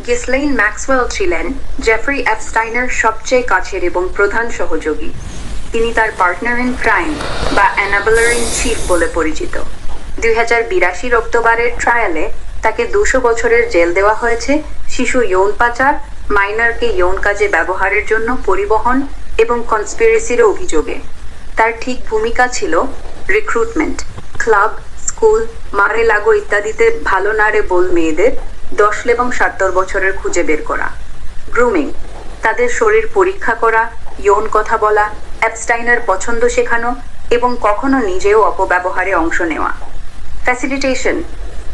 গিসলেইন Maxwell ছিলেন Jeffrey এপস্টাইনের সবচেয়ে কাছের এবং প্রধান সহযোগী। তিনি তার পার্টনার ইন ক্রাইম বা এনাবলার ইন চিফ বলে পরিচিত। 2082 অক্টোবরের ট্রায়ালে তাকে 200 বছরের জেল দেওয়া হয়েছে শিশু যৌন পাচার, মাইনরকে যৌন কাজে ব্যবহারের জন্য পরিবহন এবং কনস্পিরেসির অভিযোগে। তার ঠিক ভূমিকা ছিল রিক্রুটমেন্ট, ক্লাব, স্কুল, মারে লাগো ইত্যাদিতে ভালো নারে বল মেয়েদের 10 এবং 70 বছরের খুঁজে বের করা। গ্রুমিং, তাদের শরীর পরীক্ষা করা, যৌন কথা বলা, এপস্টাইনের পছন্দ শেখানো এবং কখনো নিজেও অপব্যবহারে অংশ নেওয়া। ফ্যাসিলিটেশন,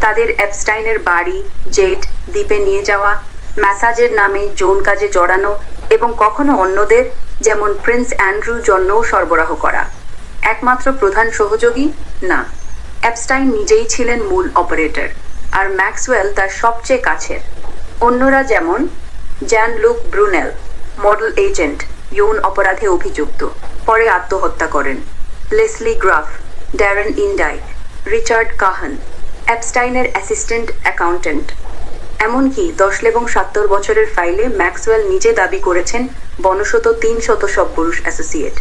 তাদের এপস্টাইনের বাড়ি, জেট, দ্বীপে নিয়ে যাওয়া, ম্যাসাজের নামে যৌন কাজে জড়ানো এবং কখনো অন্যদের যেমন প্রিন্স অ্যান্ড্রু জন্যও সরবরাহ করা। একমাত্র প্রধান সহযোগী না, এপস্টাইন নিজেই ছিলেন মূল অপারেটর, আর ম্যাক্সওয়েল তার সবচেয়ে কাছের। অন্যরা যেমন Jean Luc Brunel, model agent, যৌন অপরাধে অভিযুক্ত, পরে আত্মহত্যা করেন। Leslie Groff, Darren Indyke, Richard Kahn, এপস্টাইনের অ্যাসিস্ট্যান্ট অ্যাকাউন্ট্যান্ট। এমনকি 10 এবং 70 বছরের ফাইলে ম্যাক্সওয়েল নিজে দাবি করেছেন 300 সব পুরুষ অ্যাসোসিয়েট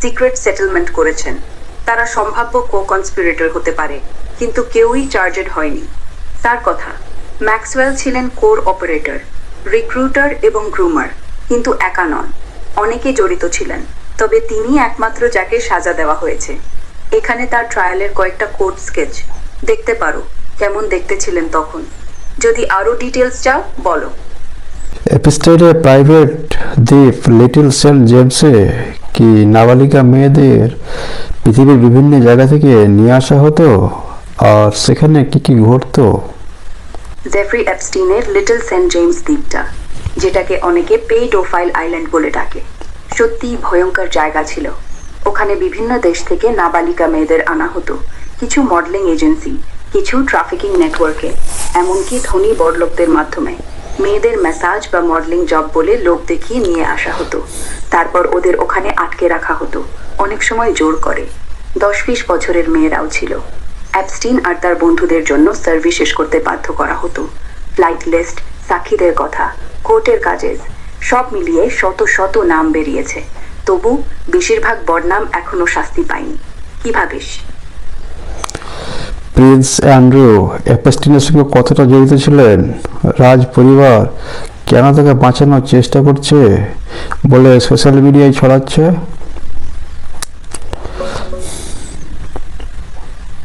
সিক্রেট সেটেলমেন্ট করেছেন। তারা সম্ভাব্য কো-কনস্পিরেটর হতে পারে, কিন্তু কেউই চার্জেড হয়নি। তার কথা, ম্যাক্সওয়েল ছিলেন কোর অপারেটর, রিক্রুটার এবং গ্রুমার, কিন্তু একা নন, অনেকে জড়িত ছিলেন, তবে তিনি একমাত্র যাকে সাজা দেওয়া হয়েছে। এখানে তার ট্রায়ালের কয়েকটা কোর্ট স্কেচ দেখতে পারো, কেমন দেখতে ছিলেন তখন। যদি আরো ডিটেলস চাও বলো। এপস্টাইনের প্রাইভেট দ্বীপ লিটল সেন্ট জেমসে কি নাবালিকা মেয়েদের পৃথিবীর বিভিন্ন জায়গা থেকে নিয়ে আসা হতো, আর সেখানে কি কি ঘটতো? জেফ্রি এপস্টিনের লিটল সেন্ট জেমস দ্বীপটা, যেটাকে অনেকে পেইডোফাইল আইল্যান্ড বলে ডাকে, সত্যিই ভয়ঙ্কর জায়গা ছিল। ওখানে বিভিন্ন দেশ থেকে নাবালিকা মেয়েদের আনা হতো, কিছু মডেলিং এজেন্সি, কিছু ট্রাফিকিং নেটওয়ার্কে, এমনকি ধনী বড়লোকদের মাধ্যমে। মেয়েদের ম্যাসাজ বা মডেলিং জব বলে লোক দেখিয়ে নিয়ে আসা হতো, তারপর ওদের ওখানে আটকে রাখা হতো, অনেক সময় জোর করে। 10-20 বছরের মেয়েরাও ছিল। অ্যাপস্টিন আর তার বন্ধুদের জন্য সার্ভিস শেষ করতে বাধ্য করা হতো। ফ্লাইট লিস্ট, সাক্ষীদের কথা, কোর্টের কাজেস, সব মিলিয়ে শত শত নাম বেরিয়েছে, তবু বেশিরভাগ বদনাম এখনো শাস্তি পায়নি। কি ভাবিস? প্রিন্স অ্যান্ড্রু এপস্টিনের সঙ্গে কতটা জড়িত ছিলেন? রাজ পরিবার কেন তাকে বাঁচানোর চেষ্টা করছে বলে সোশ্যাল মিডিয়ায় ছড়াচ্ছে?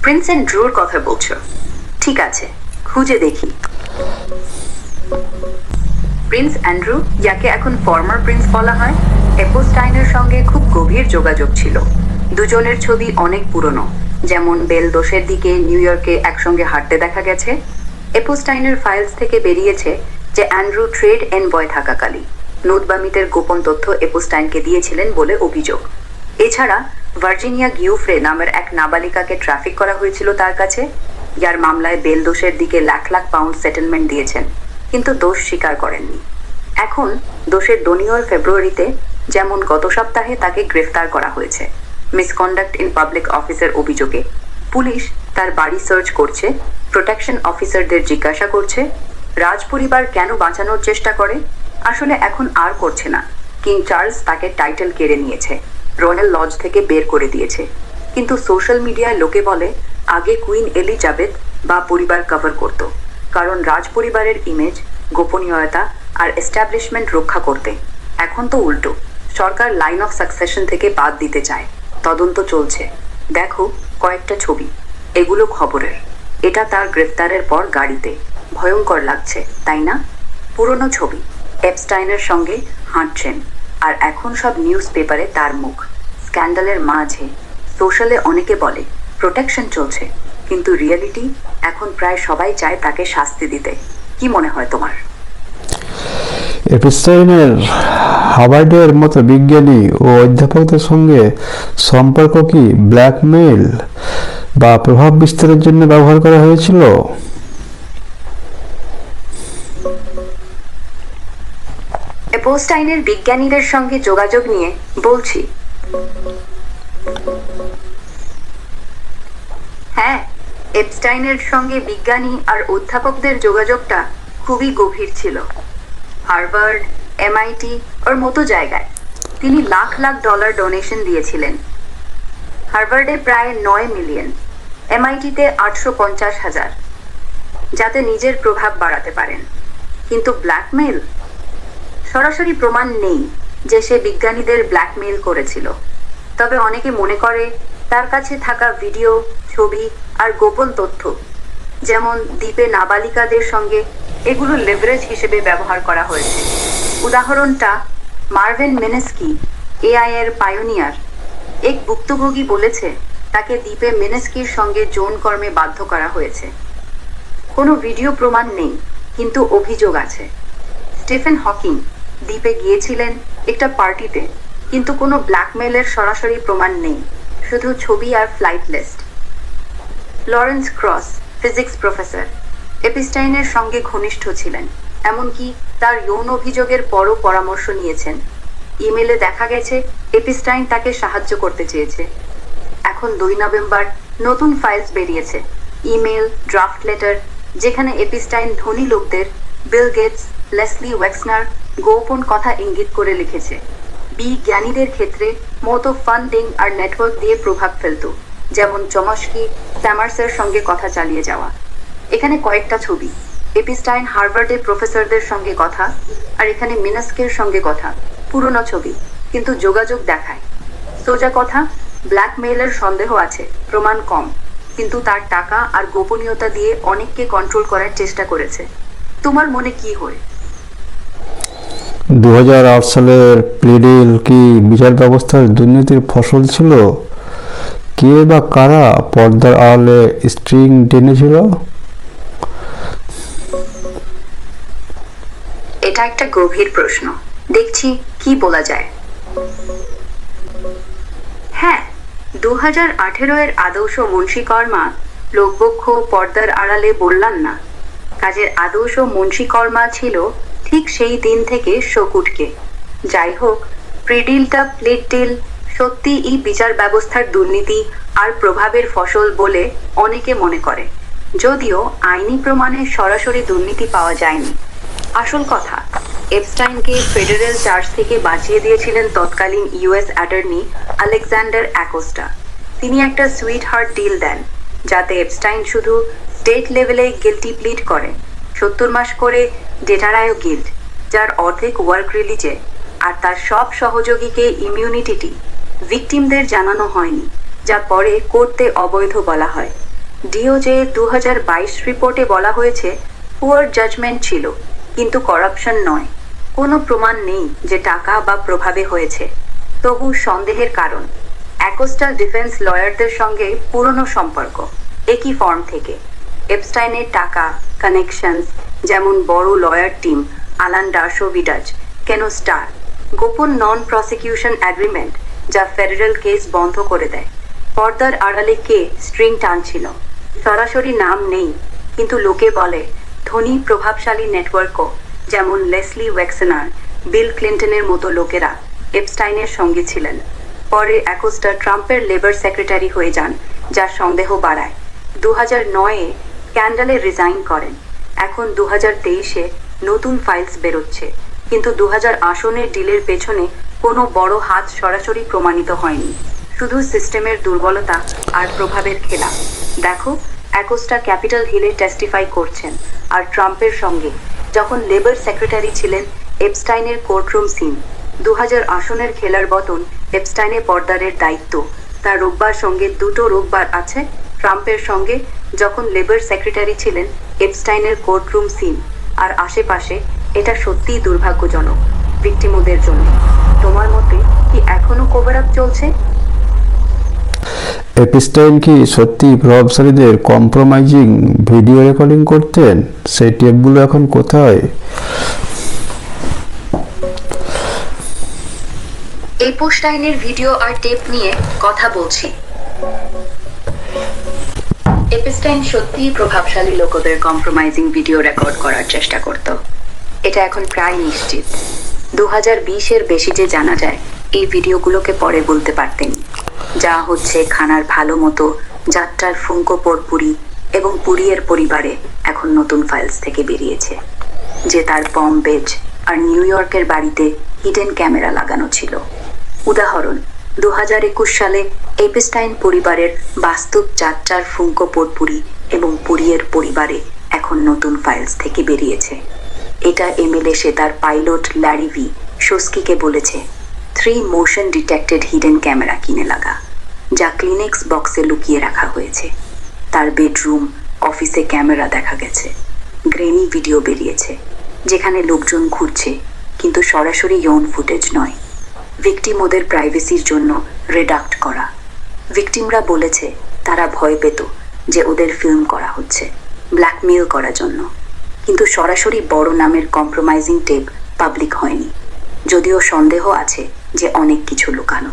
প্রিন্স অ্যান্ড্রুর কথা বলছো? ঠিক আছে, খুঁজে দেখি। প্রিন্স অ্যান্ড্রু, যাকে এখন ফর্মার প্রিন্স বলা হয়, এপস্টাইনের সঙ্গে খুব গভীর যোগাযোগ ছিল। দুজনের ছবি অনেক পুরনো, যেমন বেল দোষের দিকে নিউ ইয়র্কে একসঙ্গে হাঁটতে দেখা গেছে। এপস্টাইনের ফাইলস থেকে বেরিয়েছে যে অ্যান্ড্রু ট্রেড এনবয় থাকাকালী নোটবামিতের গোপন তথ্য এপস্টাইনকে দিয়েছিলেন বলে অভিযোগ। এছাড়া ভার্জিনিয়া গিউফ্রে নামের এক নাবালিকাকে ট্রাফিক করা হয়েছিল তার কাছে, যার মামলায় বেল দোষের দিকে লাখ লাখ পাউন্ড সেটেলমেন্ট দিয়েছেন, কিন্তু দোষ স্বীকার করেননি। এখন দোষের 2 ফেব্রুয়ারিতে, যেমন গত সপ্তাহে, তাকে গ্রেফতার করা হয়েছে মিসকন্ডাক্ট ইন পাবলিক অফিসের অভিযোগে। পুলিশ তার বাড়ি সার্চ করছে, প্রোটেকশন অফিসারদের জিজ্ঞাসা করছে। রাজ পরিবার কেন বাঁচানোর চেষ্টা করে? আসলে এখন আর করছে না। কিং চার্লস তাকে টাইটেল কেড়ে নিয়েছে, রয়্যাল লজ থেকে বের করে দিয়েছে, কিন্তু সোশ্যাল মিডিয়ায় লোকে বলে আগে কুইন এলিজাবেথ বা পরিবার কভার করত, কারণ রাজ পরিবারের ইমেজ, গোপনীয়তা আর এস্টাবলিশমেন্ট রক্ষা করতে। এখন তো উল্টো, সরকার লাইন অফ সাকসেশন থেকে বাদ দিতে চায়। তদন্ত চলছে। দেখো কয়েকটা ছবি, এগুলো খবরের। এটা তার গ্রেফতারের পর গাড়িতে। ভয়ঙ্কর লাগছে, তাই না? পুরনো ছবি, এপস্টাইনের সঙ্গে হাঁটছেন, আর এখন সব নিউজ পেপারে তার মুখ। স্ক্যান্ডালের মাঝে সোশ্যালে অনেকে বলে প্রোটেকশন চলছে, কিন্তু রিয়েলিটি এখন প্রায় সবাই চায় তাকে শাস্তি দিতে। কি মনে হয় তোমার? এপস্টাইনের হার্ভার্ডের মতো বিজ্ঞানী ও অধ্যাপকদের সঙ্গে সম্পর্ক কি ব্ল্যাকমেইল বা প্রভাব বিস্তারের জন্য ব্যবহার করা হয়েছিল? এপস্টাইনের বিজ্ঞানীদের সঙ্গে যোগাযোগ নিয়ে বলছি। হ্যাঁ, এপস্টাইনের সঙ্গে বিজ্ঞানী আর অধ্যাপকদের যোগাযোগটা খুবই গভীর ছিল। হার্ভার্ড, এমআইটি ওর মতো জায়গায় তিনি লাখ লাখ ডলার ডোনেশন দিয়েছিলেন। হার্ভার্ডে প্রায় 9 মিলিয়ন, এমআইটিতে 850,000, যাতে নিজের প্রভাব বাড়াতে পারেন। কিন্তু ব্ল্যাকমেইল, সরাসরি প্রমাণ নেই যে সে বিজ্ঞানীদের ব্ল্যাকমেইল করেছিল। তবে অনেকে মনে করে তার কাছে থাকা ভিডিও, ছবি আর গোপন তথ্য, যেমন দ্বীপে নাবালিকাদের সঙ্গে, এগুলো লেভারেজ হিসেবে ব্যবহার করা হয়েছে। উদাহরণটা মার্ভিন মিনেস্কি, এআই এর পায়োনিয়ার। এক ভুক্তভোগী বলেছে তাকে দ্বীপে মিনেস্কির সঙ্গে যৌন কর্মে বাধ্য করা হয়েছে। কোনো ভিডিও প্রমাণ নেই, কিন্তু অভিযোগ আছে। স্টিফেন হকিং দ্বীপে গিয়েছিলেন একটা পার্টিতে, কিন্তু কোনো ব্ল্যাকমেইলের সরাসরি প্রমাণ নেই, শুধু ছবি আর flight list. Lawrence Krauss, physics professor, এপিস্টাইনের সঙ্গে ঘনিষ্ঠ ছিলেন, এমনকি তার যৌন অভিযোগের পরও পরামর্শ নিয়েছেন। ইমেলে দেখা গেছে এপিস্টাইন তাকে সাহায্য করতে চেয়েছে। এখন 2 নভেম্বর নতুন ফাইলস বেরিয়েছে, ইমেল, ড্রাফট লেটার, যেখানে এপিস্টাইন ধনী লোকদের, বিল গেটস, লেসলি ওয়েক্সনার গোপন কথা ইঙ্গিত করে লিখেছে। বিজ্ঞানীদের ক্ষেত্রে মতো ফান্ডিং আর নেটওয়ার্ক দিয়ে প্রভাব ফেলত, যেমন চমস্কি, স্যামার্সের সঙ্গে কথা চালিয়ে যাওয়া। এখানে কয়েকটা ছবি, এপিস্টাইন হার্ভার্ডের প্রফেসরদের সঙ্গে কথা, আর এখানে মিনাস্কের সঙ্গে কথা। পুরনো ছবি, কিন্তু যোগাযোগ দেখায়। সোজা কথা, ব্ল্যাকমেইলের সন্দেহ আছে, প্রমাণ কম, কিন্তু তার টাকা আর গোপনীয়তা দিয়ে অনেককে কন্ট্রোল করার চেষ্টা করেছে। তোমার মনে কি হয়? 2008 সালের প্লিডিল কি বিচার ব্যবস্থার দুর্নীতির ফসল ছিল? কে বা কারা পর্দার আড়ালে স্ট্রিং টেনেছিল? এটা একটা গভীর প্রশ্ন। দেখছি কি বলা যায়। হ্যাঁ, 2018 এর আদর্শ মুন্সি কর্মা লোকবক্ষ পর্দার আড়ালে বললাম না। কাজের আদর্শ মুন্সি কর্মা ছিল ঠিক সেই দিন থেকে শকুটকে। যাই হোক, প্রিডিলটা প্লেট ডিল সত্যি এই বিচার ব্যবস্থার দুর্নীতি আর প্রভাবের ফসল বলে অনেকে মনে করে, যদিও আইনি প্রমাণে সরাসরি দুর্নীতি পাওয়া যায়নি। আসল কথা, এপস্টাইনকে ফেডারেল চার্জ থেকে বাঁচিয়ে দিয়েছিলেন তৎকালীন ইউএস অ্যাটর্নি আলেকজান্ডার অ্যাকোস্টা। তিনি একটা সুইট হার্ট ডিল দেন, যাতে এপস্টাইন শুধু স্টেট লেভেলে গিল্টি প্লিড করে, 70 মাস করে ডেটারায়ও গিল্ড, যার অর্ধেক ওয়ার্ক রিলিজে, আর তার সব সহযোগীকে ইমিউনিটি ভিকটিমদের জানানো হয়নি, যা পরে কোর্টে অবৈধ বলা হয়। ডিওজে 2022 রিপোর্টে বলা হয়েছে পুয়ার জাজমেন্ট ছিল, কিন্তু করাপশন নয়। কোনো প্রমাণ নেই যে টাকা বা প্রভাবে হয়েছে, তবু সন্দেহের কারণ। অ্যাকোস্টার ডিফেন্স লয়ারদের সঙ্গে পুরনো সম্পর্ক, একই ফর্ম থেকে। এপস্টাইনের টাকা, কানেকশনস, যেমন বড় লয়ার টিম আলান ডার্শোভিডাজ, কেন স্টার, গোপন নন প্রসিকিউশন অ্যাগ্রিমেন্ট যা ফেডারেল কেস বন্ধ করে দেয়। পর্দার আড়ালে কে স্ট্রিং টানছিল? সরাসরি নাম নেই, কিন্তু লোকে বলে ধনী প্রভাবশালী নেটওয়ার্কও, যেমন লেসলি ওয়েক্সনার, বিল ক্লিন্টনের মতো লোকেরা এপস্টাইনের সঙ্গে ছিলেন। পরে অ্যাকোস্টা ট্রাম্পের লেবার সেক্রেটারি হয়ে যান, যা সন্দেহ বাড়ায়। 2009-এ স্ক্যান্ডালে রিজাইন করেন। এখন 2023-এ নতুন ফাইলস বেরোচ্ছে, কিন্তু 2008 ডিলের পেছনে কোনো বড় হাত সরাসরি প্রমাণিত হয়নি, শুধু সিস্টেমের দুর্বলতা আর প্রভাবের খেলা। দেখো, অ্যাকোস্টা ক্যাপিটাল হিলে টেস্টিফাই করছেন, আর ট্রাম্পের সঙ্গে যখন লেবার সেক্রেটারি ছিলেন এপস্টাইনের কোর্টরুম সিন। 2008-এর খেলার বদল এপস্টাইনের পর্দারের দায়িত্ব। তার রোববার সঙ্গে 2টো রোববার আছে ট্রাম্পের সঙ্গে, যখন লেবার সেক্রেটারি ছিলেন এপস্টাইনের কোর্টরুম সিন। আর আশেপাশে এটা সত্যিই দুর্ভাগ্যজনক ভিকটিমদের জন্য। তোমার মতে কি এখনো কভার আপ চলছে? এপিস্টাইন কি সত্যি প্রভাবশালীদের কম্প্রোমাইজিং ভিডিও রেকর্ডিং করতেন? সেই টেপগুলো এখন কোথায়? এপস্টাইনের ভিডিও আর টেপ নিয়ে কথা বলছি। এপস্টাইন সত্যিই প্রভাবশালী লোকদের কম্প্রোমাইজিং ভিডিও রেকর্ড করার চেষ্টা করত। এটা এখন প্রায় নিশ্চিত। 2020-এর বেশি যে জানা যায়, এই ভিডিওগুলোকে পরে বলতে পারতেন। যা হচ্ছে খানার ভালো মতো যাত্রার ফুঙ্কো পর পুরী এবং পুরীর পরিবারে এখন নতুন ফাইলস থেকে বেরিয়েছে। যে তার পম বেজ আর নিউ ইয়র্কের বাড়িতে হিডেন ক্যামেরা লাগানো ছিল। উদাহরণ, 2021 সালে এপস্টাইন পরিবারের বাস্তব যাত্রার ফুঙ্কো পোটপুরি এবং পুরিয়ের পরিবারে এখন নতুন ফাইলস থেকে বেরিয়েছে। এটা এমএলএ তার পাইলট ল্যারি ভি শোস্কিকে বলেছে 3 মোশন ডিটেক্টেড হিডেন ক্যামেরা কিনে লাগা, যা ক্লিনেক্স বক্সে লুকিয়ে রাখা হয়েছে। তার বেডরুম, অফিসে ক্যামেরা দেখা গেছে। গ্রেনি ভিডিও বেরিয়েছে যেখানে লোকজন ঘুরছে, কিন্তু সরাসরি যৌন ফুটেজ নয়। ভিকটিম ওদের প্রাইভেসির জন্য রেডাক্ট করা। ভিকটিমরা বলেছে তারা ভয় পেত যে ওদের ফিল্ম করা হচ্ছে ব্ল্যাকমেইল করার জন্য, কিন্তু সরাসরি বড় নামের কম্প্রোমাইজিং টেপ পাবলিক হয়নি, যদিও সন্দেহ আছে যে অনেক কিছু লুকানো।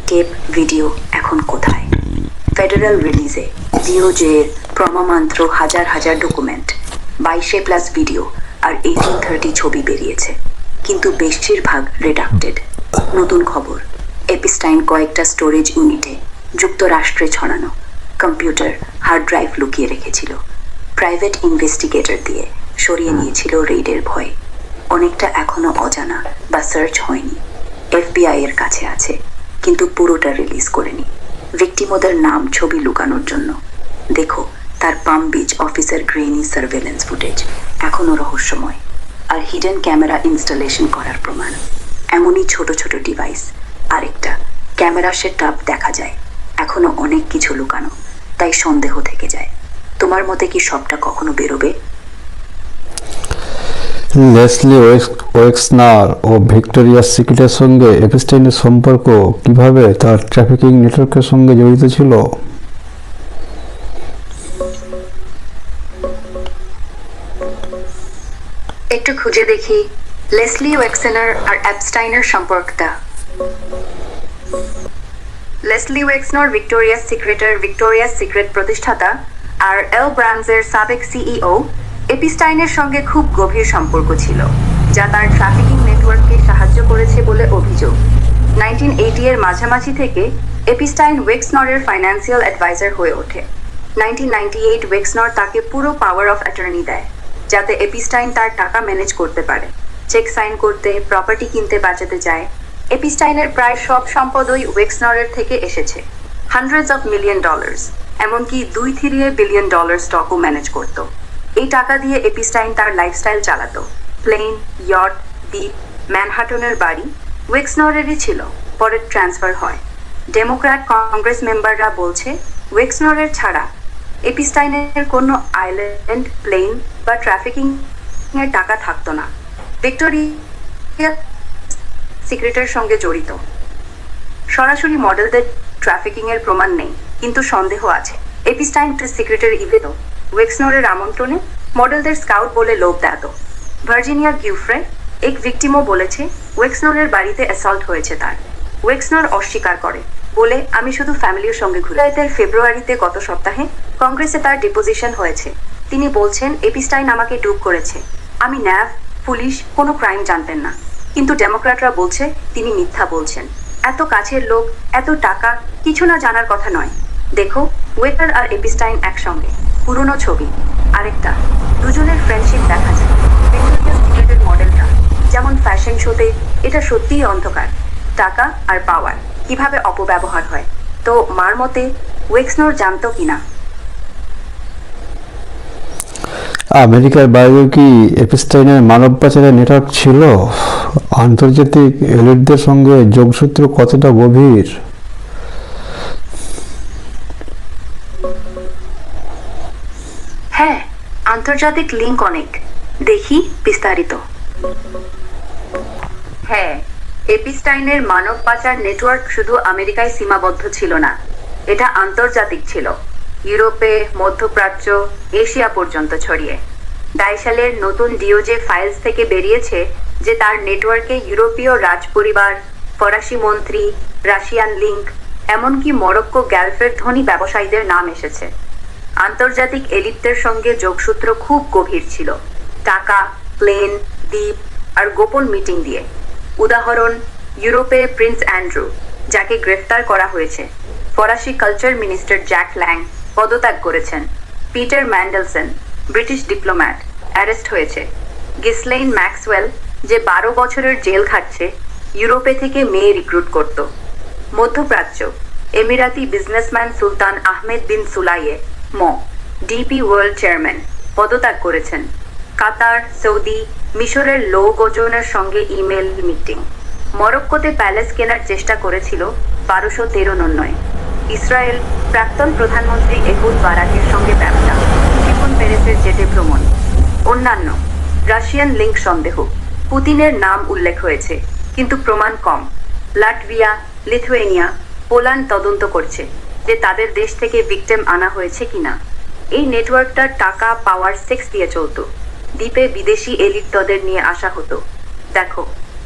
টেপ ভিডিও এখন কোথায়? ফেডারেল রিলিজে ডিওজে এর প্রমাণমাত্র হাজার হাজার ডকুমেন্ট, 22+ ভিডিও আর 1830 ছবি বেরিয়েছে, কিন্তু বেশিরভাগ রেডাক্টেড। নতুন খবর, এপিস্টাইন কয়েকটা স্টোরেজ ইউনিটে যুক্তরাষ্ট্রে ছড়ানো কম্পিউটার হার্ড ড্রাইভ লুকিয়ে রেখেছিল। প্রাইভেট ইনভেস্টিগেটর দিয়ে সরিয়ে নিয়েছিল রেইডের ভয়। অনেকটা এখনো অজানা বা সার্চ হয়নি। এফবিআই এর কাছে আছে, কিন্তু পুরোটা রিলিজ করেনি। ভিকটিম ওদের নাম ছবি লুকানোর জন্য। দেখো তার পাম বিচ অফিসের গ্রেনি সার্ভেলেন্স ফুটেজ এখনো রহস্যময়, আর হিডেন ক্যামেরা ইনস্টলেশন করার প্রমাণ। এমনই ছোট ছোট ডিভাইস। আরেকটা ক্যামেরা সেটআপ দেখা যায়। এখনো অনেক কিছু লুকানো, তাই সন্দেহ থেকে যায়। তোমার মতে কি সবটা কখনো বেরোবে? লেসলি ওয়েক্সনার ও ভিক্টোরিয়াস সিক্রেটের সঙ্গে এপস্টাইনের সম্পর্ক কিভাবে তার ট্রাফিকিং নেটওয়ার্কের সঙ্গে জড়িত ছিল? একটু খুঁজে দেখি লেসলি ওয়েক্সনার আর অ্যাপস্টাইনের সম্পর্কটা। লেসলি ওয়েক্সনার ভিক্টোরিয়াস সিক্রেট প্রতিষ্ঠাতা আর এল ব্রান্ডসের সাবেক সিইও। এপিস্টাইনের সঙ্গে খুব গভীর সম্পর্ক ছিল, যা তার ট্রাফিকিং নেটওয়ার্ককে সাহায্য করেছে বলে অভিযোগ। 1980 এর মাঝামাঝি থেকে এপিস্টাইন ওয়েক্সনরের ফাইন্যান্সিয়াল অ্যাডভাইজার হয়ে ওঠে। 1998 ওয়েক্সনর তাকে পুরো পাওয়ার অফ অ্যাটর্নি দেয়, যাতে এপিস্টাইন তার টাকা ম্যানেজ করতে পারে, চেক সাইন করতে, প্রপার্টি কিনতে বাঁচাতে যায়। এপিস্টাইনের প্রায় সব সম্পদই ওয়েক্সনরের থেকে এসেছে, হান্ড্রেডস অফ মিলিয়ন ডলার্স, এমনকি $2 বিলিয়ন স্টকও ম্যানেজ করত। এই টাকা দিয়ে এপিস্টাইন তার লাইফস্টাইল চালাতো। প্লেন, ইয়ট, দ্বীপ, ম্যানহাটনের বাড়ি ওয়েক্সনরেরই ছিল, পরে ট্রান্সফার হয়। ডেমোক্র্যাট কংগ্রেস মেম্বাররা বলছে ওয়েক্সনরের ছাড়া এপিস্টাইনের কোনো আইল্যান্ড, প্লেন বা ট্রাফিকিং এর টাকা থাকতো না। ভিক্টোরিয়া সিক্রেটের সঙ্গে জড়িত। সরাসরি মডেলদের ট্রাফিকিং এর প্রমাণ নেই, কিন্তু সন্দেহ আছে। এপিস্টাইন সিক্রেটের ইভেন্ট ওয়েক্সনরের আমন্ত্রণে মডেলদের স্কাউট বলে লোভ দেত। ভার্জিনিয়া গিউফ্রে, এক ভিকটিমও বলেছে ওয়েক্সনরের বাড়িতে অ্যাসল্ট হয়েছে তার। ওয়েক্সনর অস্বীকার করে, বলে আমি শুধু ফ্যামিলির সঙ্গে ঘুরে। ফেব্রুয়ারিতে গত সপ্তাহে কংগ্রেসে তার ডিপোজিশন হয়েছে। তিনি বলছেন এপিস্টাইন আমাকে ডুব করেছে। আমি ন্যাভ, পুলিশ কোনো ক্রাইম জানতেন না, কিন্তু ডেমোক্র্যাটরা বলছে তিনি মিথ্যা বলছেন। এত কাছের লোক, এত টাকা, কিছু না জানার কথা নয়। দেখো ওয়েটার আর এপিস্টাইন একসঙ্গে, পুরনো ছবি। আরেকটা, দুজনের ফ্রেন্ডশিপ দেখা যায়। ভিক্টোরিয়াস সিক্রেটের মডেলটা যেমন ফ্যাশন শোতে, এটা সত্যিই অন্ধকার। টাকা আর পাওয়ার কিভাবে অপব্যবহার হয়। তো মার মতে ওয়েক্সনর জানতো কিনা? আমেরিকার বাইরেও কি এপস্টাইনের মানব পাচারের নেটওয়ার্ক ছিল? আন্তর্জাতিক এলিটদের সঙ্গে যোগসূত্র কতটা গভীর? হ্যাঁ, আন্তর্জাতিক লিঙ্ক অনেক। দেখি বিস্তারিত। হ্যাঁ, এপিস্টাইনের মানব পাচার নেটওয়ার্ক শুধু আমেরিকায় সীমাবদ্ধ ছিল না, এটা আন্তর্জাতিক ছিল। ইউরোপে, মধ্যপ্রাচ্য, এশিয়া পর্যন্ত ছড়িয়ে। 22 সালের নতুন ডিওজে ফাইলস থেকে বেরিয়েছে যে তার নেটওয়ার্কে ইউরোপীয় রাজপরিবার, ফরাসি মন্ত্রী, রাশিয়ান লিঙ্ক, এমনকি মরক্কো গালফের ধনী ব্যবসায়ীদের নাম এসেছে। আন্তর্জাতিক এলিটদের সঙ্গে যোগসূত্র খুব গভীর ছিল, টাকা, প্লেন, দ্বীপ আর গোপন মিটিং দিয়ে। উদাহরণ, ইউরোপে প্রিন্স অ্যান্ড্রু, যাকে গ্রেফতার করা হয়েছে। ফরাসি কালচার মিনিস্টার জ্যাক ল্যাং পদত্যাগ করেছেন। Peter Mandelson, British diplomat, arrest হয়েছে। গিসলেইন ম্যাক্সওয়েল, যে 12 বছরের জেল খাটছে, ইউরোপে থেকে মেয়ে রিক্রুট করত। মধ্যপ্রাচ্য, এমিরাতি বিজনেসম্যান সুলতান আহমেদ বিন সুলাইয়ে ডিপি ওয়ার্ল্ড চেয়ারম্যান পদত্যাগ করেছেন। কাতার, সৌদি, মিশরের লো গজনের সঙ্গে ইমেল মিটিং। মরক্কোতে প্যালেস কেনার চেষ্টা করেছিল 1213 ইসরায়েল, প্রাক্তন প্রধানমন্ত্রী এহুদ বারাকের সঙ্গে ব্যবসা। শিমন পেরেসের জেটে ভ্রমণ। অন্যান্য, রাশিয়ান লিঙ্ক সন্দেহ। পুতিনের নাম উল্লেখ হয়েছে, কিন্তু প্রমাণ কম। লাটভিয়া, লিথুয়েনিয়া, পোল্যান্ড তদন্ত করছে যে তাদের দেশ থেকে ভিকটিম আনা হয়েছে কিনা। এই নেটওয়ার্কটা টাকা, পাওয়ার, সেক্স দিয়ে চলতো। দ্বীপে বিদেশি এলিটদের নিয়ে আসা হতো। দেখো,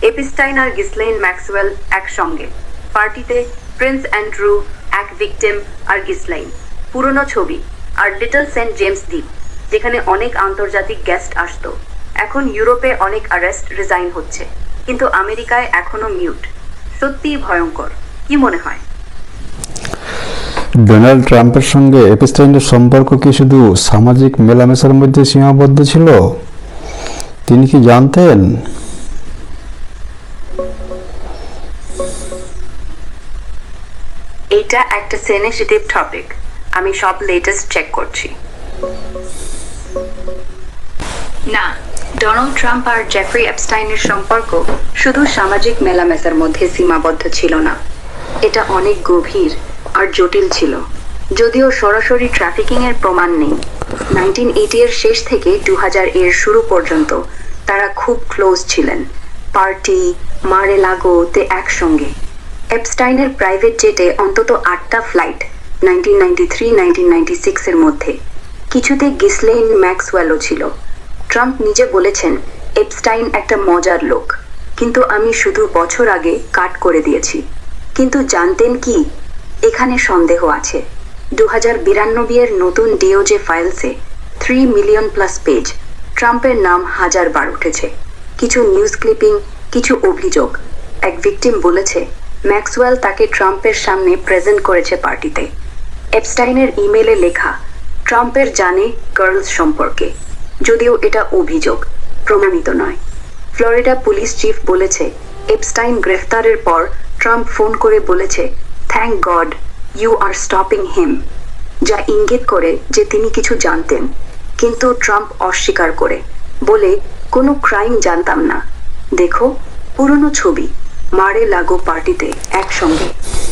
এপিস্টাইন আর গিসলেইন ম্যাক্সওয়েল একসঙ্গে পার্টিতে। প্রিন্স অ্যান্ড্রু, এক ভিকটিম আর গিসলেইন। পুরনো ছবি। আর লিটল সেন্ট জেমস দ্বীপ, যেখানে অনেক আন্তর্জাতিক গেস্ট আসতো। এখন ইউরোপে অনেক অ্যারেস্ট রিজাইন হচ্ছে, কিন্তু আমেরিকায় এখনো মিউট। সত্যিই ভয়ঙ্কর। কি মনে হয়? ডোনাল্ড ট্রাম্পের সঙ্গে এপিস্টাইনের সম্পর্ক কি শুধু সামাজিক মেলামেশার মধ্যে সীমাবদ্ধ ছিল? তিনি কি জানতেন? এটা একটা সেনসিটিভ টপিক। আমি সব লেটেস্ট চেক করছি। না, ডোনাল্ড ট্রাম্প আর জেফ্রি এপস্টাইনের সম্পর্ক শুধু সামাজিক মেলামেশার মধ্যে সীমাবদ্ধ ছিল না। এটা অনেক গভীর আর জটিল ছিল। যদিও সরাসরি ট্রাফিকিং এর প্রমাণ নেই, 1980 এর শেষ থেকে 2000 এর শুরু পর্যন্ত তারা খুব ক্লোজ ছিলেন। পার্টি, মারে লাগোতে একসঙ্গে। এপস্টাইনের প্রাইভেট জেটে অন্তত 8টা ফ্লাইট 1993-1996 এর মধ্যে। কিছুতে গিসলেইন ম্যাক্সওয়েলও ছিল। ট্রাম্প নিজে বলেছেন, এপস্টাইন একটা মজার লোক, কিন্তু আমি শুধু বছর আগে কাট করে দিয়েছি। কিন্তু জানতেন কি? এখানে সন্দেহ আছে। 2092 এর নতুন ডিওজে ফাইলসে 3 মিলিয়ন প্লাস পেজ ট্রাম্পের নাম হাজারবার উঠেছে। কিছু নিউজ ক্লিপিং, কিছু অভিযোগ। এক ভিকটিম বলেছে ম্যাক্সওয়েল তাকে ট্রাম্পের সামনে প্রেজেন্ট করেছে পার্টিতে। এপস্টাইনের ইমেলে লেখা, ট্রাম্পের জানে গার্লস সম্পর্কে, যদিও এটা অভিযোগ, প্রমাণিত নয়। ফ্লোরিডা পুলিশ চিফ বলেছে এপস্টাইন গ্রেফতারের পর ট্রাম্প ফোন করে বলেছে, thank God you are stopping him, যা ইঙ্গিত করে যে তিনি কিছু জানতেন। কিন্তু ট্রাম্প অস্বীকার করে বলে, কোনো ক্রাইম জানতাম না। দেখো পুরনো ছবি, মারে লাগো পার্টিতে একসঙ্গে।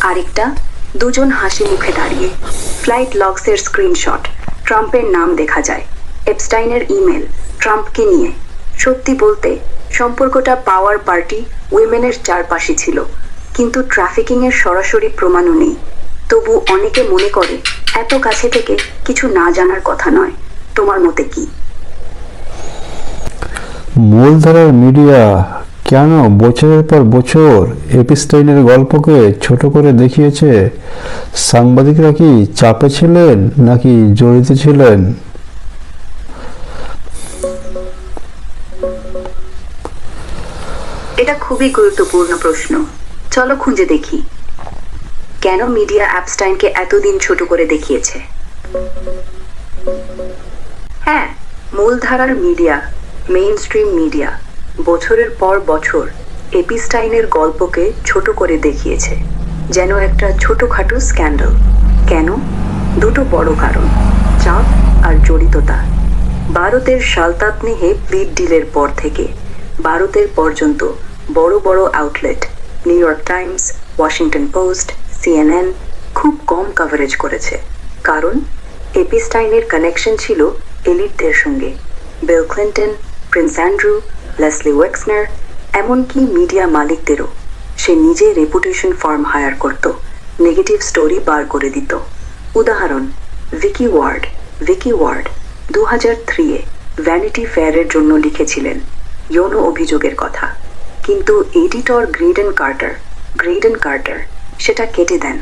আরেকটা, দুজন হাসি মুখে দাঁড়িয়ে। ফ্লাইট লগসের স্ক্রিনশট, ট্রাম্পের নাম দেখা যায়। এপস্টাইনের ইমেল ট্রাম্পকে নিয়ে। সত্যি বলতে সম্পর্কটা পাওয়ার পার্টি, উইমেনের চারপাশে ছিল, কিন্তু ট্রাফিকিং এর সরাসরি প্রমাণও নেই। তবু অনেকে মনে করে এত কাছে থেকে কিছু না জানার কথা নয়। তোমার মতে কি? মূলধারার মিডিয়া কেন বছরের পর বছর এপিস্টাইনের গল্পকে ছোট করে দেখিয়েছে? সাংবাদিকরা কি চাপে ছিলেন নাকি জড়িত ছিলেন? এটা খুবই গুরুত্বপূর্ণ প্রশ্ন। চলো খুঁজে দেখি কেন মিডিয়া এপস্টাইনকে এতদিন ছোট করে দেখিয়েছে। হ্যাঁ, মূলধারার মিডিয়া, মেইন স্ট্রিম মিডিয়া বছরের পর বছর এপিস্টাইনের গল্পকে ছোট করে দেখিয়েছে, যেন একটা ছোটখাটো স্ক্যান্ডাল। কেন? দুটো বড় কারণ, চাপ আর জড়িততা। ভারতের সালতাতনিহে প্লিট ডিলের পর থেকে ভারতের পর্যন্ত বড় বড় outlet, new York Times, Washington post, CNN খুব কম কভারেজ করেছে। কারণ এপিস্টাইনের কানেকশন ছিল এলিটদের সঙ্গে। Bill Clinton, prince Andrew, Leslie Wexner, এমনকি মিডিয়া মালিকদেরও। সে নিজে রেপুটেশন ফার্ম হায়ার করত, নেগেটিভ স্টোরি বার করে দিত। উদাহরণ, ভিকি ওয়ার্ড 2003-এ ভ্যানিটি ফেয়ারের জন্য লিখেছিলেন যৌন অভিযোগের কথা, কিন্তু এডিটর গ্রেডেন কার্টার সেটা কেটে দেন,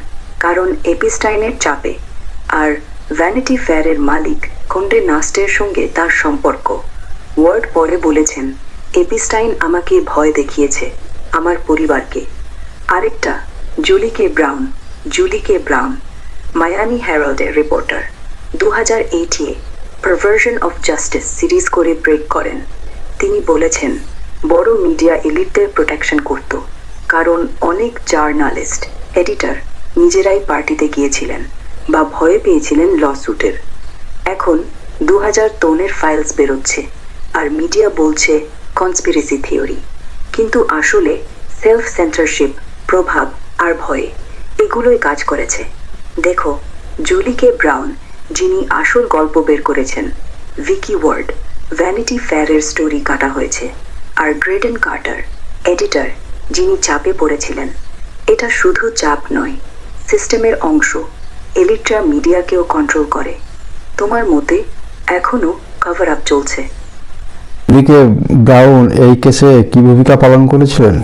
কারণ এপিস্টাইনের চাপে। আর ভ্যানিটি ফেয়ারের মালিক কন্ডে নাস্টের সঙ্গে তার সম্পর্ক। ওয়ার্ড পরে বলেছেন, এপিস্টাইন আমাকে ভয় দেখিয়েছে, আমার পরিবারকে। আরেকটা, জুলি কে ব্রাউন, মায়ামি হেরাল্ডের রিপোর্টার, 2008-এ পারভার্সন অফ জাস্টিস সিরিজ করে ব্রেক করেন। তিনি বলেছেন বড় মিডিয়া এলিটদের প্রোটেকশন করত, কারণ অনেক জার্নালিস্ট, এডিটর নিজেরাই পার্টিতে গিয়েছিলেন বা ভয় পেয়েছিলেন লসুটের। এখন 2003-এর ফাইলস বেরোচ্ছে আর মিডিয়া বলছে কনস্পিরেসি থিওরি, কিন্তু আসলে সেলফ সেন্সরশিপ, প্রভাব আর ভয়ে এগুলোই কাজ করেছে। দেখো, জুলি কে ব্রাউন, যিনি আসল গল্প বের করেছেন, ভিকি ওয়ার্ড, ভ্যানিটি ফেয়ারের স্টোরি কাটা হয়েছে, আর গ্রেডেন কার্টার, এডিটর, যিনি চাপে পড়েছিলেন। এটা শুধু চাপ নয়, সিস্টেমের অংশ। এলিটরা মিডিয়াকেও কন্ট্রোল করে। তোমার মতে এখনো কভার আপ চলছে। জুলিকে ব্রাউন এই কেসে কি ভূমিকা পালন করেছিলেন?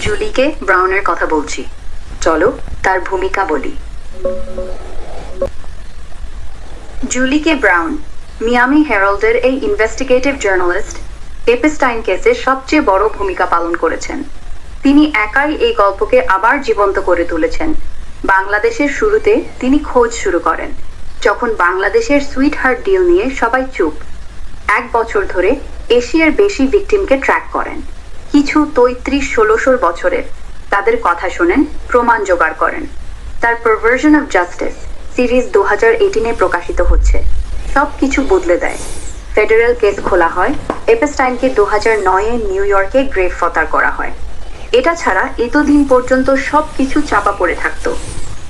জুলিকে ব্রাউনের কথা বলছি, চলো তার ভূমিকা বলি। জুলিকে ব্রাউন মিয়ামি হেরাল্ডের এই ইনভেস্টিগেটিভ জার্নালিস্ট এপস্টাইন কেসে সবচেয়ে বড় ভূমিকা পালন করেছেন। তিনি একাই এই গল্পকে আবার জীবন্ত করে তুলেছেন। বাংলাদেশের শুরুতে তিনি খোঁজ শুরু করেন, যখন বাংলাদেশের সুইট হার্ট ডিল নিয়ে সবাই চুপ। 1 বছর ধরে এশিয়ার বেশি ভিকটিমকে ট্র্যাক করেন, কিছু 33-16 বছরের। তাদের কথা শোনেন, প্রমাণ জোগাড় করেন। তার পারভার্সন অফ জাস্টিস সিরিজ 2018-এ প্রকাশিত হচ্ছে, সব কিছু বদলে দেয়। ফেডারেল কেস খোলা হয়, এপস্টাইনকে 2009-এ নিউ ইয়র্কে গ্রেফতার করা হয়। এটা ছাড়া এতদিন পর্যন্ত সব কিছু চাপা পড়ে থাকতো।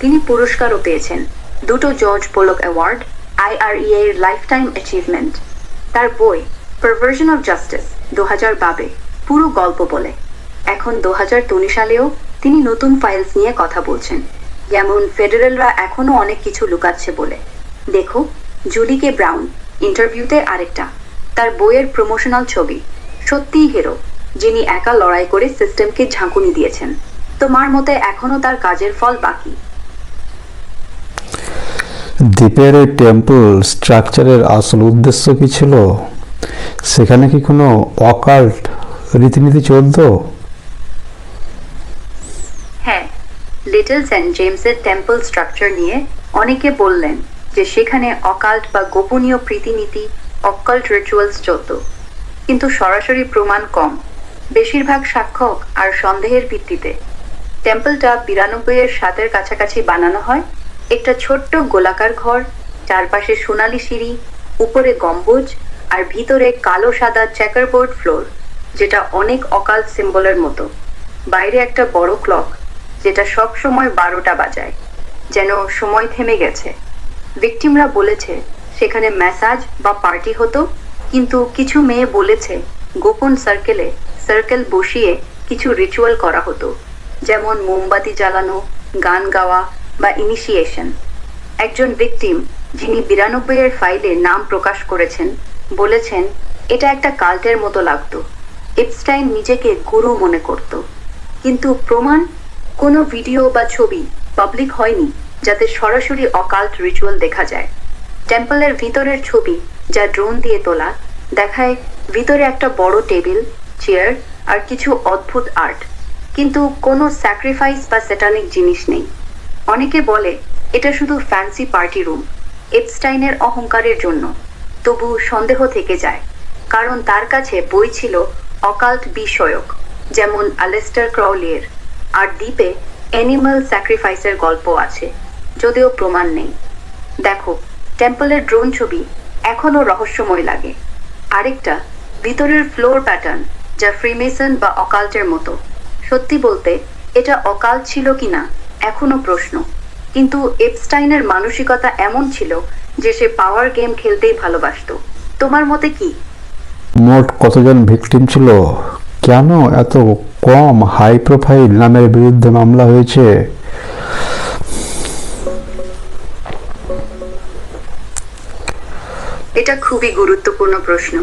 তিনি পুরস্কারও পেয়েছেন, 2টো জর্জ পোলক অ্যাওয়ার্ড, IREA এর লাইফ টাইম অ্যাচিভমেন্ট। তার বই পারভার্সন অফ জাস্টিস 2012 পুরো গল্প বলে। এখন 2023 সালেও তিনি নতুন ফাইলস নিয়ে কথা বলছেন, যেমন ফেডারেলরা এখনো অনেক কিছু লুকাচ্ছে বলে। দেখো, জুলিকে ব্রাউন ইন্টারভিউতে আরেকটা, তার বইয়ের প্রমোশনাল ছবি, সত্যিই হিরো, যিনি একা লড়াই করে সিস্টেমকে ঝাঁকুনি দিয়েছেন। তোমার মতে এখনো তার কাজের ফল বাকি? দ্বীপের এই টেম্পল স্ট্রাকচারের আসল উদ্দেশ্য কি ছিল? সেখানে কি কোনো অকাল্ট রীতিনীতি চলতো? হ্যাঁ, লিটল সেন্ট জেমসের টেম্পল স্ট্রাকচার নিয়ে অনেকে বললেন যে সেখানে অকাল্ট বা গোপনীয় রীতিনীতি, অকাল্ট রিচুয়ালস চলত, কিন্তু সরাসরি প্রমাণ কম, বেশিরভাগ সাক্ষ্য আর সন্দেহের ভিত্তিতে। টেম্পলটা 92-এর 7-এর কাছাকাছি বানানো হয়। একটা ছোট্ট গোলাকার ঘর, চারপাশে সোনালি সিঁড়ি, উপরে গম্বুজ, আর ভিতরে কালো সাদা চেকারবোর্ড ফ্লোর, যেটা অনেক অকাল্ট সিম্বলের মতো। বাইরে একটা বড় ক্লক, যেটা সব সময় 12টা বাজায়, যেন সময় থেমে গেছে। ভিকটিমরা বলেছে সেখানে ম্যাসাজ বা পার্টি হতো, কিন্তু কিছু মেয়ে বলেছে গোপন সার্কেল বসিয়ে কিছু রিচুয়াল করা হতো, যেমন মোমবাতি জ্বালানো, গান গাওয়া বা ইনিশিয়েশন। একজন ভিকটিম, যিনি 92-এর ফাইলে নাম প্রকাশ করেছেন, বলেছেন এটা একটা কাল্টের মতো লাগতো। এপস্টাইন নিজেকে গুরু মনে করত, কিন্তু প্রমাণ, কোনো ভিডিও বা ছবি পাবলিক হয়নি যাতে সরাসরি অকাল্ট রিচুয়াল দেখা যায়। টেম্পলের ভিতরের ছবি, যা ড্রোন দিয়ে তোলা, দেখায় ভিতরে একটা বড় টেবিল, চেয়ার আর কিছু অদ্ভুত আর্ট, কিন্তু কোনো স্যাক্রিফাইস বা স্যাটানিক জিনিস নেই। অনেকে বলে এটা শুধু ফ্যান্সি পার্টি রুম, এপস্টাইনের অহংকারের জন্য। তবু সন্দেহ থেকে যায়, কারণ তার কাছে বই ছিল অকাল্ট বিষয়ক, যেমন আলেস্টার ক্রাউলিয়ের, আর দ্বীপে অ্যানিমাল স্যাক্রিফাইসের গল্প আছে, যদিও প্রমাণ নেই। দেখো, টেম্পলের ড্রোন ছবি এখনো রহস্যময় লাগে। আরেকটা, ভিতরের ফ্লোর প্যাটার্ন, যা ফ্রিমেসন বা অকাল্টের মতো। সত্যি বলতে এটা অকাল্ট ছিল কিনা এখনো প্রশ্ন, কিন্তু এপস্টাইনের মানসিকতা এমন ছিল যে সে পাওয়ার গেম খেলতেই ভালোবাসতো। তোমার মতে কি? মোট কতজন ভিকটিম ছিল? কেন এত কম হাই প্রোফাইল নামের বিরুদ্ধে মামলা হয়েছে? এটা খুবই গুরুত্বপূর্ণ প্রশ্ন।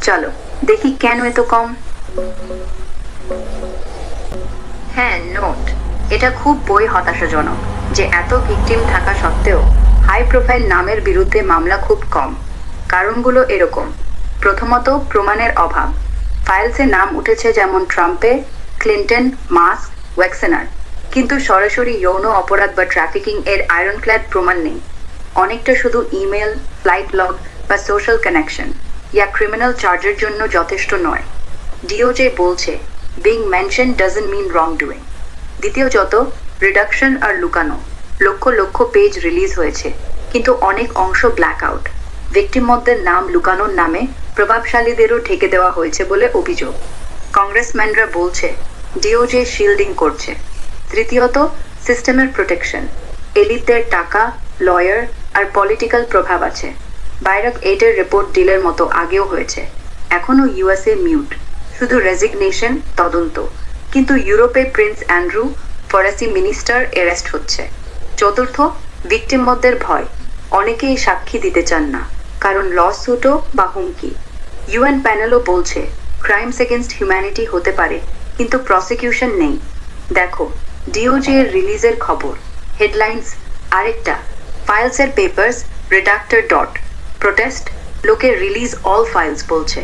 চলো দেখি কেন এত কম। হ্যাঁ, নোট, এটা খুব হতাশাজনক যে এত ভিকটিম থাকা সত্ত্বেও হাই প্রোফাইল নামের বিরুদ্ধে মামলা খুব কম। কারণগুলো এরকম: প্রথমত, প্রমাণের অভাব। ফাইলসে নাম উঠেছে যেমন ট্রাম্পে, ক্লিন্টন, মাস্ক, ওয়েক্সেনার, কিন্তু সরাসরি যৌন অপরাধ বা ট্রাফিকিং এর আয়রনক্ল্যাড প্রমাণ নেই। অনেকটা শুধু ইমেল, ফ্লাইট লগ বা সোশ্যাল কানেকশন। ইয়া ক্রিমিনাল চার্জের জন্য যথেষ্ট নয়। ডিওজে বলছে being mention doesn't mean wrongdoing. দ্বিতীয়ত, রিডাকশন আর লুকানো। লক্ষ লক্ষ পেজ রিলিজ হয়েছে, কিন্তু অনেক অংশ ব্ল্যাক আউট। ভিকটিমদের নাম লুকানোর নামে প্রভাবশালীদেরও ঢেকে দেওয়া হয়েছে বলে অভিযোগ। কংগ্রেসম্যানরা বলছে ডিওজে শিল্ডিং করছে। তৃতীয়ত, সিস্টেমের প্রোটেকশন। এলিটদের টাকা, লয়ার আর পলিটিক্যাল প্রভাব আছে। বাইরাক 8-এর রিপোর্ট ডিলের মতো আগেও হয়েছে। এখনও ইউএসএ মিউট, শুধু রেজিগনেশন, তদন্ত। কিন্তু ইউরোপে প্রিন্স অ্যান্ড্রু, ফরাসি মিনিস্টার অ্যারেস্ট হচ্ছে। চতুর্থ, ভিকটিমদের ভয়। অনেকেই সাক্ষী দিতে চান না, কারণ লসুটও বা হুমকি। ইউএন প্যানেলও বলছে ক্রাইমস এগেনস্ট হিউম্যানিটি হতে পারে, কিন্তু প্রসিকিউশন নেই। দেখো ডিওজে এর রিলিজের খবর, হেডলাইন্স। আরেকটা, ফাইলসের পেপার্স রেডাক্টর ডট প্রোটেস্ট, লোকে রিলিজ অল ফাইলস বলছে।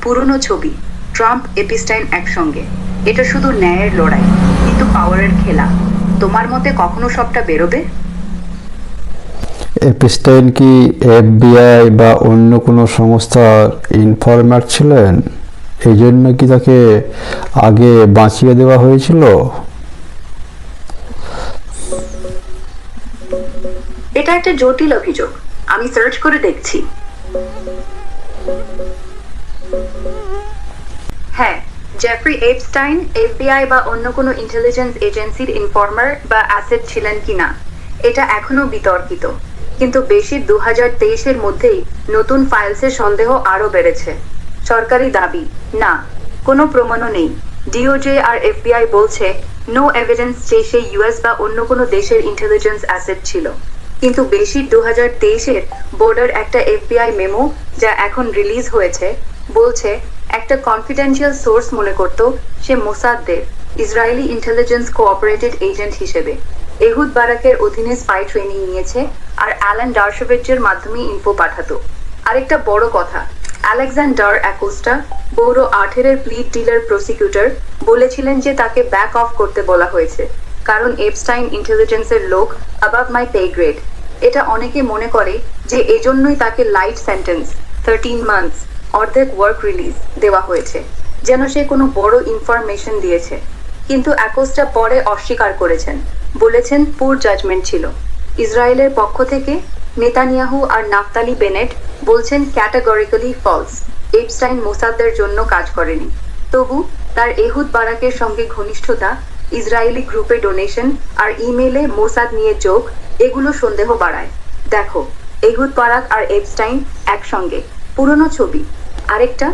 পুরনো ছবি, ট্রাম্প এপিস্টাইন একসঙ্গে। এটা শুধু ন্যায়ের লড়াই, কিন্তু পাওয়ারের খেলা। তোমার মতে কখনো সবটা বেরোবে? এপিস্টাইন কি এফবিআই বা অন্য কোনো সংস্থার ইনফরমার ছিলেন? এই জন্য কি তাকে আগে বাঁচিয়ে দেওয়া হয়েছিল? এটা একটা জটিল অভিযোগ। আমি সার্চ করে দেখছি। হ্যাঁ, জেফ্রি এপস্টাইন এফবিআই বা অন্য কোনো ইন্টেলিজেন্স এজেন্সির ইনফর্মার বা অ্যাসেট ছিলেন কিনা এটা এখনো বিতর্কিত। কিন্তু বেশি 2023-এর মধ্যেই নতুন ফাইলসের সন্দেহ আরও বেড়েছে। সরকারি দাবি, না, কোনো প্রমাণও নেই। ডিওজে আর এফবিআই বলছে নো এভিডেন্স যে সে ইউএস বা অন্য কোনো দেশের ইন্টেলিজেন্স অ্যাসেট ছিল। কিন্তু বেশি 2023-এর বোর্ডার একটা এফবিআই মেমো, যা এখন রিলিজ হয়েছে, বলছে একটা কনফিডেন্সিয়াল সোর্স মনে করত সে মোসাদের ইসরায়েলি ইন্টেলিজেন্স কোঅপারেটেড এজেন্ট হিসেবে এহুদ বারাকের অধীনে স্পাই ট্রেনিং নিয়েছে আর অ্যালান ডারশোভিচের মাধ্যমে ইনফো পাঠাতো। আরেকটা বড় কথা, আলেকজান্ডার অ্যাকোস্টা, পৌর 18-এর প্লিড ডিলের প্রসিকিউটর, বলেছিলেন যে তাকে ব্যাক অফ করতে বলা হয়েছে, কারণ এপস্টাইন ইন্টেলিজেন্সের লোক অ্যাবাভ মাই পে গ্রেড। এটা অনেকে মনে করে যে এজন্যই তাকে লাইট সেন্টেন্স 13 মান্থস, অর্ধেক ওয়ার্ক রিলিজ দেওয়া হয়েছে, যেন সে কোনো বড় ইনফরমেশন দিয়েছে। কিন্তু অ্যাকোস্টা পরে অস্বীকার করেছেন, বলেছেন পুর জাজমেন্ট ছিল। ইসরায়েলের পক্ষ থেকে নেতানিয়াহু আর নাফতালি বেনেট বলছেন ক্যাটাগরিক্যালি ফলস, এপস্টাইন মোসাদের জন্য কাজ করেনি। তবু তার এহুদ বারাকের সঙ্গে ঘনিষ্ঠতা, ইসরায়েলি গ্রুপে ডোনেশন আর ইমেলে মোসাদ নিয়ে যোগ, এগুলো সন্দেহ বাড়ায়। দেখো, এহুদ বারাক আর এপস্টাইন একসঙ্গে, পুরনো ছবি। আরেকটা,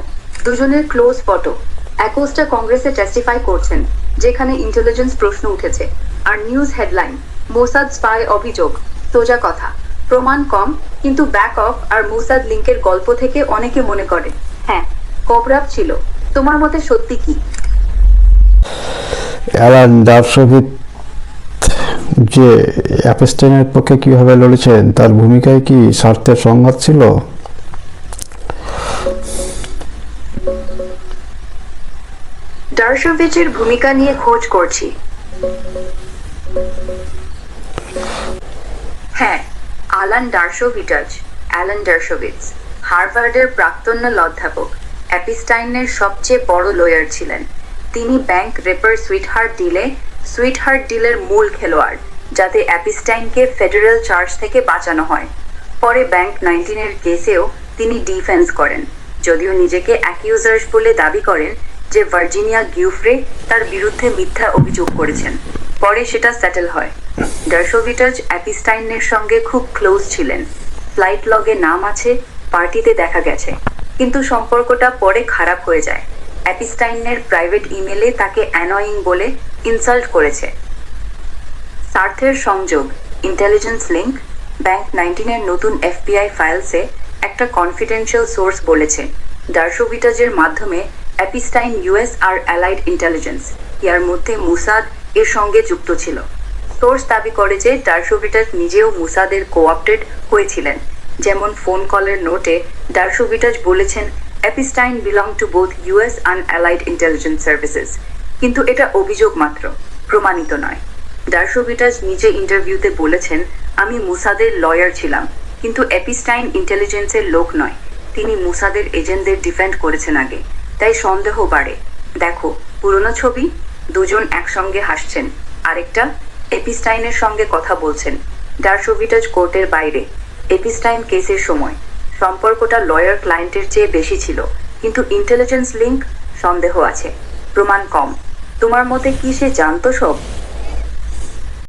দুজনের ক্লোজ ফটো। অ্যাকোস্টা কংগ্রেসে টেস্টিফাই করছেন, যেখানে ইন্টেলিজেন্স প্রশ্ন উঠেছে। আর নিউজ হেডলাইন, মোসাদ স্পাই অভিযোগ। সোজা কথা, প্রমাণ কম, কিন্তু ব্যাক অফ আর মোসাদ লিঙ্কের গল্প থেকে অনেকে মনে করে হ্যাঁ, কবরাব ছিল। তোমার মতে সত্যি কি? অ্যালান ডারশোভিচ যে এপস্টাইনের পক্ষে কিভাবে লড়েছেন, তার ভূমিকায় কি স্বার্থের সংঘাত ছিল? ডারশোভিচের ভূমিকা নিয়ে খোঁজ করছি। হ্যাঁ, অ্যালান ডারশোভিচ হার্ভার্ডের প্রাক্তন অধ্যাপক, এপিস্টাইনের সবচেয়ে বড় লয়ার ছিলেন। তিনি ব্যাংক রেপার সুইটহার্ট ডিলের মূল খেলোয়াড়, যাতে এপিস্টাইনকে ফেডারেল চার্জ থেকে বাঁচানো হয়। পরে ব্যাংক 19-এর কেসেও তিনি ডিফেন্স করেন, যদিও নিজেকে অ্যাকিউজার্স বলে দাবি করেন যে ভার্জিনিয়া গিউফ্রে তার বিরুদ্ধে মিথ্যা অভিযোগ করেছেন। পরে সেটা সেটেল হয়। ডারশোভিচ এপিস্টাইনের সঙ্গে খুব ক্লোজ ছিলেন, ফ্লাইট লগে নাম আছে, পার্টিতে দেখা গেছে। কিন্তু সম্পর্কটা পরে খারাপ হয়ে যায়। এপিস্টাইনের প্রাইভেট ইমেলে তাকে অ্যানয়িং বলে ইনসাল্ট করেছে। স্বার্থের সংযোগ, ইন্টেলিজেন্স লিঙ্ক। ব্যাংক 19-এর নতুন এফবিআই ফাইলসে একটা কনফিডেন্সিয়াল সোর্স বলেছে ডারশোভিচের মাধ্যমে এপিস্টাইন ইউএস আর অ্যালাইড ইন্টেলিজেন্স, ইয়ার মধ্যে মুসাদ এর সঙ্গে যুক্ত ছিল। সোর্স দাবি করে যে ডারশোভিচ নিজেও মুসাদের কোঅপ্টেড হয়েছিলেন। যেমন ফোন কলের নোটে ডারশোভিচ বলেছেন Epstein belong to both US and allied intelligence services. কিন্তু এটা অভিযোগ মাত্র, প্রমাণিত নয়। ডারশোভিচ নিজে ইন্টারভিউতে বলেছেন আমি মুসাদের লয়ার ছিলাম, কিন্তু এপিস্টাইন ইন্টেলিজেন্সের লোক নয়। তিনি মুসাদের এজেন্টদের ডিফেন্ড করেছেন আগে, তাই সন্দেহ বাড়ে। দেখো পুরনো ছবি, দুজন একসঙ্গে হাসছেন, আরেকটা এপিস্টাইনের সঙ্গে কথা বলছেন। ডারশোভিটাজ কোর্টের বাইরে, এপিস্টাইন কেসের সময় সম্পর্কটা লয়ার ক্লায়েন্টের চেয়ে বেশি ছিল, কিন্তু ইন্টেলিজেন্স লিঙ্ক সন্দেহ আছে, প্রমাণ কম। তোমার মতে কি সে জানতো সব?